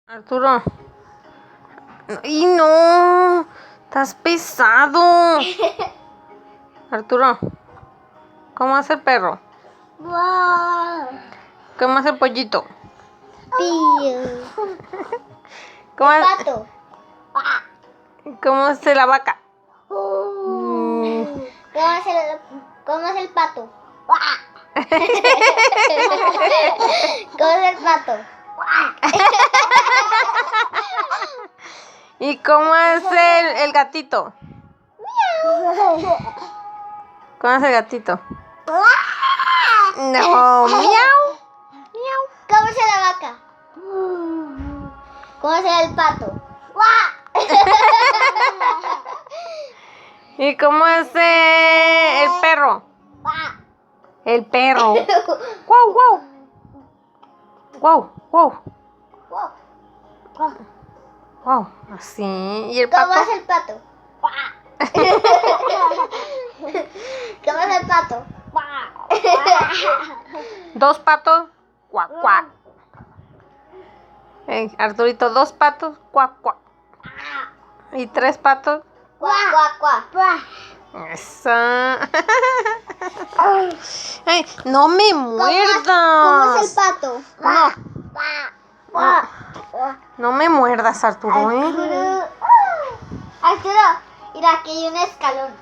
Arturo. ¡Y no! ¡Estás pesado! Arturo. ¿Cómo hace el perro? ¿Cómo hace el pollito? ¿Cómo El hace, pato. ¿Cómo hace la vaca? ¿Cómo es el pato? ¿Cómo es el pato? ¿Y cómo hace el gatito? ¿Cómo hace el gatito? No, miau. ¿Cómo es la vaca? ¿Cómo es el pato? ¿Y cómo hace el perro? El perro. ¡Guau, guau! ¡Guau, guau! ¡Guau! Así. ¿Y el ¿Cómo pato? es el pato? ¿Cómo es el pato? Dos patos. ¡Cuac, cuac! Arturito, dos patos. ¡Cuac, cuac! Y tres patos. Eso. Ay, no me muerdas. ¿Cómo es el pato? No. No me muerdas, Arturo, ¿eh? Arturo, mira, aquí hay un escalón.